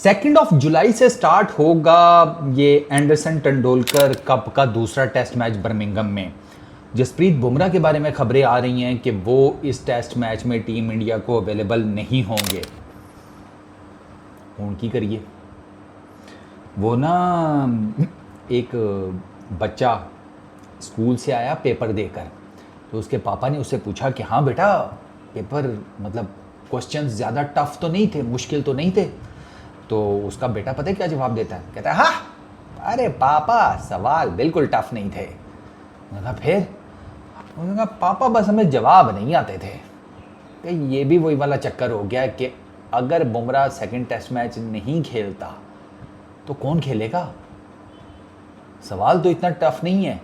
2 जुलाई से स्टार्ट होगा ये एंडरसन तेंदुलकर कप का दूसरा टेस्ट मैच बर्मिंघम में। जसप्रीत बुमराह के बारे में खबरें आ रही हैं कि वो इस टेस्ट मैच में टीम इंडिया को अवेलेबल नहीं होंगे। उनकी करिए, वो ना एक बच्चा स्कूल से आया पेपर देकर, तो उसके पापा ने उससे पूछा कि हाँ बेटा, पेपर मतलब क्वेश्चंस ज़्यादा टफ तो नहीं थे, मुश्किल तो नहीं थे? तो उसका बेटा पता है क्या जवाब देता है? कहता है हाँ, अरे पापा सवाल बिल्कुल टफ नहीं थे। मैंने कहा फिर? उन्होंने कहा पापा बस हमें जवाब नहीं आते थे। तो ये भी वही वाला चक्कर हो गया कि अगर बुमराह सेकंड टेस्ट मैच नहीं खेलता तो कौन खेलेगा? सवाल तो इतना टफ नहीं है,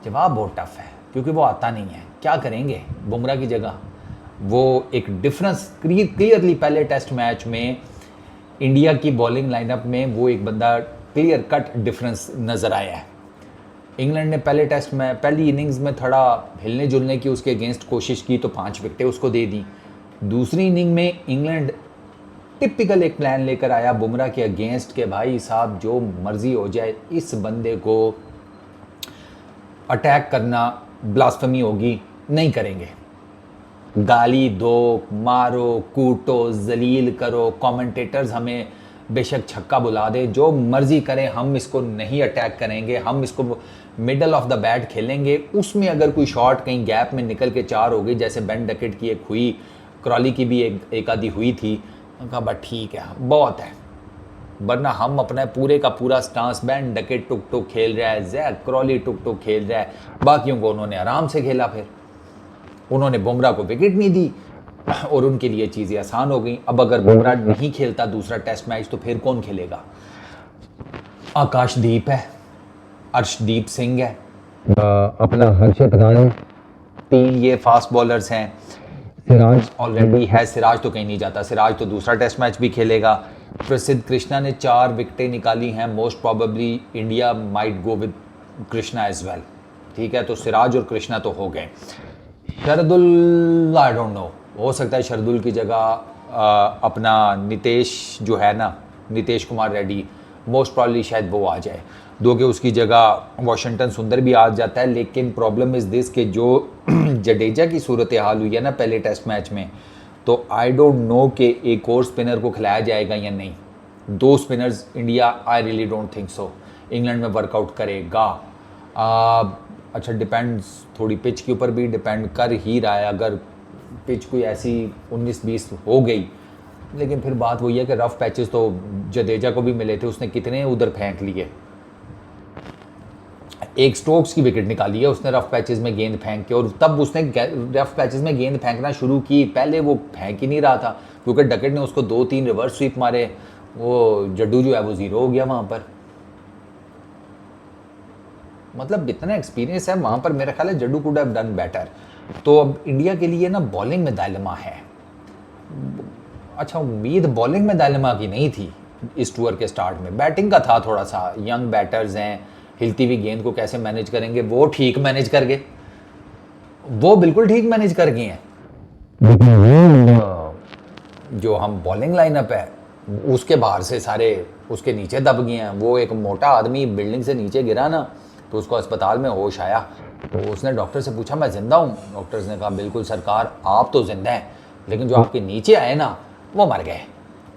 जवाब बहुत टफ है, क्योंकि वो आता नहीं है। क्या करेंगे बुमराह की जगह? वो एक डिफरेंस क्लियरली पहले टेस्ट मैच में इंडिया की बॉलिंग लाइनअप में वो एक बंदा क्लियर कट डिफरेंस नज़र आया है। इंग्लैंड ने पहले टेस्ट में पहली इनिंग्स में थोड़ा हिलने जुलने की उसके अगेंस्ट कोशिश की तो 5 विकेटें उसको दे दी। दूसरी इनिंग में इंग्लैंड टिपिकल एक प्लान लेकर आया बुमराह के अगेंस्ट के भाई साहब जो मर्जी हो जाए, इस बंदे को अटैक करना ब्लास्फेमी होगी, नहीं करेंगे। गाली दो, मारो, कूटो, जलील करो, कमेंटेटर्स हमें बेशक छक्का बुला दे, जो मर्जी करें, हम इसको नहीं अटैक करेंगे, हम इसको मिडल ऑफ द बैट खेलेंगे। उसमें अगर कोई शॉट कहीं गैप में निकल के 4 हो गई, जैसे बेन डकेट की एक हुई, क्रॉली की भी एक आधी हुई थी, कहा बस ठीक है, बहुत है। वरना हम अपना पूरे का पूरा स्टांस, बेन डकेट टुक टुक खेल रहा है, जैक क्रॉली टुक टुक खेल रहा है, बाकियों को उन्होंने आराम से खेला। फिर उन्होंने बुमराह को विकेट नहीं दी और उनके लिए चीज़ें आसान हो गई। अब अगर बुमराह नहीं खेलता दूसरा टेस्ट मैच तो फिर कौन खेलेगा? आकाशदीप है, अर्शदीप सिंह है, अपना हर्षित राणा, 3 ये फास्ट बॉलर्स हैं। सिराज ऑलरेडी है, सिराज तो कहीं नहीं जाता, सिराज तो दूसरा टेस्ट मैच भी खेलेगा। प्रसिद्ध कृष्णा ने 4 विकेटें निकाली हैं, most probably India might go with Krishna as well. ठीक है, तो सिराज और कृष्णा तो हो गए। शरदुल आई डोंट नो, हो सकता है शरदुल की जगह अपना नितेश जो है ना, नितेश कुमार रेड्डी, मोस्ट प्रॉब्ली शायद वो आ जाए। दो के उसकी जगह वाशिंगटन सुंदर भी आ जाता है। लेकिन प्रॉब्लम इज़ दिस कि जो जडेजा की सूरत हाल हुई है ना पहले टेस्ट मैच में, तो आई डोंट नो कि एक और स्पिनर को खिलाया जाएगा या नहीं। 2 spinners India, I really don't think so England में वर्कआउट करेगा। अच्छा, डिपेंड्स, थोड़ी पिच के ऊपर भी डिपेंड कर ही रहा है। अगर पिच कोई ऐसी 19-20 हो गई, लेकिन फिर बात वही है कि रफ पैचेस तो जडेजा को भी मिले थे, उसने कितने उधर फेंक लिए। एक स्टोक्स की विकेट निकाली है उसने रफ पैचेस में गेंद फेंक के, और तब उसने रफ पैचेस में गेंद फेंकना शुरू की, पहले वो फेंक ही नहीं रहा था क्योंकि डकेट ने उसको 2-3 रिवर्स स्वीप मारे। वो जड्डू जो है वो 0 हो गया वहाँ पर। मतलब इतना एक्सपीरियंस है वहाँ पर, मेरा ख्याल है Jaddu could have done better. तो अब इंडिया के लिए ना बॉलिंग में डायलेमा है। अच्छा, उम्मीद बॉलिंग में डायलेमा की नहीं थी इस टूर के स्टार्ट में, बैटिंग का था थोड़ा सा। यंग बैटर्स हैं, हिलती हुई गेंद को कैसे मैनेज करेंगे, वो ठीक मैनेज कर गए, वो बिल्कुल ठीक मैनेज कर गए हैं। जो हम बॉलिंग लाइनअप है उसके बाहर से सारे उसके नीचे दब गए हैं। वो एक मोटा आदमी बिल्डिंग से नीचे गिरा ना, तो उसको अस्पताल में होश आया, तो उसने डॉक्टर से पूछा मैं ज़िंदा हूँ? डॉक्टर्स ने कहा बिल्कुल सरकार, आप तो ज़िंदा हैं, लेकिन जो आपके नीचे आए ना वो मर गए।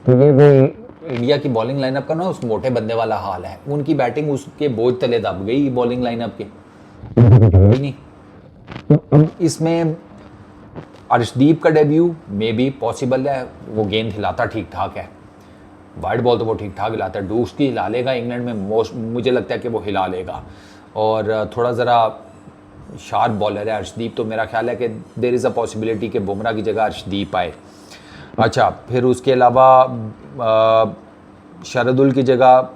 तो ये इंडिया की बॉलिंग लाइनअप का ना उस मोटे बंदे वाला हाल है। उनकी बैटिंग उसके बोझ तले दब गई बॉलिंग लाइनअप के, नहीं। तो अब इसमें अर्शदीप का डेब्यू मे बी पॉसिबल है, वो गेंद हिलाता ठीक ठाक है, वाइड बॉल तो वो ठीक ठाक हिलाता है। डूस की हिला लेगा इंग्लैंड में, मुझे लगता है कि वो हिला लेगा। और थोड़ा ज़रा शार्प बॉलर है अर्शदीप, तो मेरा ख्याल है कि देयर इज़ अ पॉसिबिलिटी कि बुमराह की जगह अर्शदीप आए। अच्छा, फिर उसके अलावा शरदुल की जगह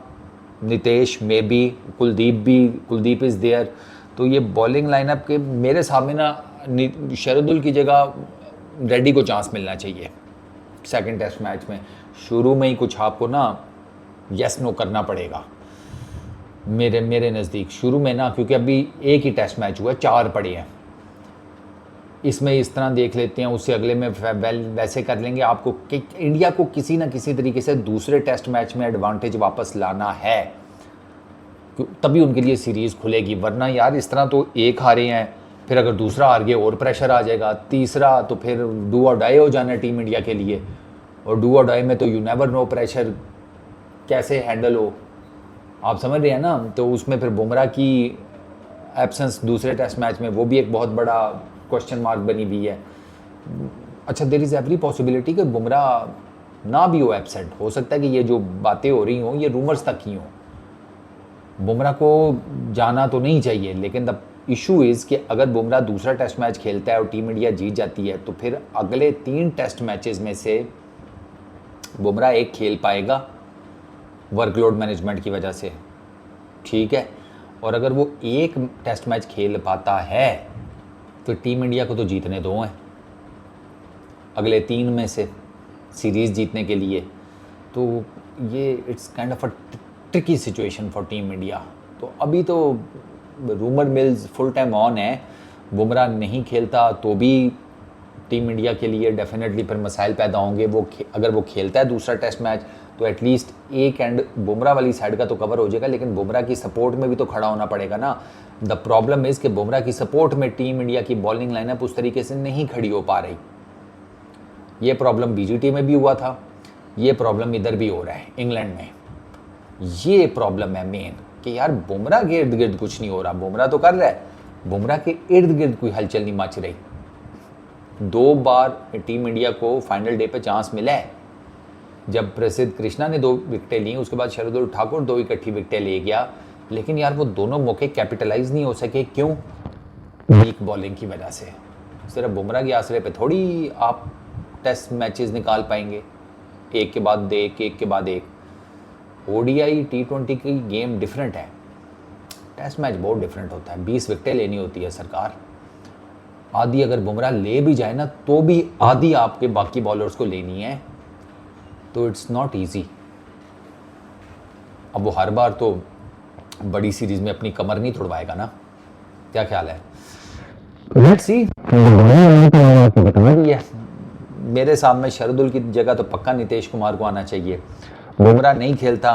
Nitesh, may be Kuldeep is there. तो ये बॉलिंग लाइनअप के मेरे सामने ना शरदुल की जगह रेड्डी को चांस मिलना चाहिए सेकंड टेस्ट मैच में। शुरू में ही कुछ आपको ना यस नो करना पड़ेगा मेरे नज़दीक, शुरू में ना, क्योंकि अभी एक ही टेस्ट मैच हुआ है, 4 पड़े हैं। इसमें इस तरह देख लेते हैं, उससे अगले में वैसे कर लेंगे। आपको कि इंडिया को किसी ना किसी तरीके से दूसरे टेस्ट मैच में एडवांटेज वापस लाना है, तभी उनके लिए सीरीज़ खुलेगी। वरना यार इस तरह तो एक हारे हैं, फिर अगर दूसरा हार गए और प्रेशर आ जाएगा, तीसरा तो फिर डू और डाई हो जाना है टीम इंडिया के लिए। और डू और डाई में तो यू नेवर नो प्रेशर कैसे हैंडल हो, आप समझ रहे हैं ना। तो उसमें फिर बुमराह की एब्सेंस दूसरे टेस्ट मैच में वो भी एक बहुत बड़ा क्वेश्चन मार्क बनी हुई है। अच्छा, देयर इज़ एवरी पॉसिबिलिटी कि बुमराह ना भी हो एब्सेंट, हो सकता है कि ये जो बातें हो रही हों ये रूमर्स तक ही हों। बुमराह को जाना तो नहीं चाहिए, लेकिन द इशू इज़ कि अगर बुमराह दूसरा टेस्ट मैच खेलता है और टीम इंडिया जीत जाती है तो फिर अगले 3 टेस्ट मैचेस में से बुमराह एक खेल पाएगा वर्कलोड मैनेजमेंट की वजह से, ठीक है। और अगर वो एक टेस्ट मैच खेल पाता है तो टीम इंडिया को तो जीतने दो हैं अगले 3 में से सीरीज़ जीतने के लिए। तो ये it's kind of a tricky situation for team India. तो अभी तो rumour mills full time on है। बुमराह नहीं खेलता तो भी टीम इंडिया के लिए डेफिनेटली फिर मसाइल पैदा होंगे। अगर वो खेलता है दूसरा टेस्ट मैच तो एटलीस्ट एक एंड बुमराह वाली साइड का तो कवर हो जाएगा, लेकिन बुमराह की सपोर्ट में भी तो खड़ा होना पड़ेगा ना। द प्रॉब्लम इज़ कि बुमराह की सपोर्ट में टीम इंडिया की बॉलिंग लाइनअप उस तरीके से नहीं खड़ी हो पा रही। ये प्रॉब्लम बीजीटी में भी हुआ था, ये प्रॉब्लम इधर भी हो रहा है इंग्लैंड में। ये प्रॉब्लम है मेन कि यार बुमराह के इर्द गिर्द कुछ नहीं हो रहा। बुमराह तो कर रहा है, बुमराह के इर्द गिर्द कोई हलचल नहीं मच रही। 2 बार टीम इंडिया को फाइनल डे पे चांस मिला है। जब प्रसिद्ध कृष्णा ने 2 विकेटें ली, उसके बाद शार्दुल ठाकुर 2 इकट्ठी विकेटें ले गया, लेकिन यार वो दोनों मौके कैपिटलाइज नहीं हो सके। क्यों? वीक बॉलिंग की वजह से। सिर्फ बुमराह के आसरे पे थोड़ी आप टेस्ट मैचेस निकाल पाएंगे, एक के बाद एक के बाद एक। ओडीआई T20 की गेम डिफरेंट है, टेस्ट मैच बहुत डिफरेंट होता है। 20 विकेटें लेनी होती है सरकार। आधी अगर बुमराह ले भी जाए ना तो भी आधी आपके बाकी बॉलर्स को लेनी है, तो इट्स नॉट ईजी। अब वो हर बार तो बड़ी सीरीज में अपनी कमर नहीं तोड़वाएगा ना, क्या ख्याल है? Let's see. बता दिया मेरे सामने शार्दुल की जगह तो पक्का नीतीश कुमार को आना चाहिए। बुमराह नहीं खेलता,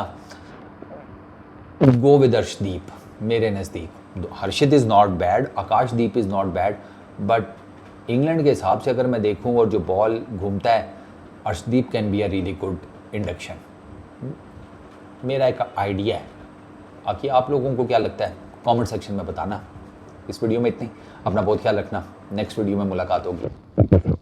गो विद अर्शदीप मेरे नज़दीक। Harshit is not bad, Akashdeep is not bad, but England के हिसाब से अगर मैं देखूं और जो बॉल घूमता है, Arshdeep can be a really good induction. मेरा एक आइडिया है, बाकी आप लोगों को क्या लगता है कमेंट सेक्शन में बताना। इस वीडियो में इतनी, अपना बहुत ख्याल रखना। नेक्स्ट वीडियो में मुलाकात होगी।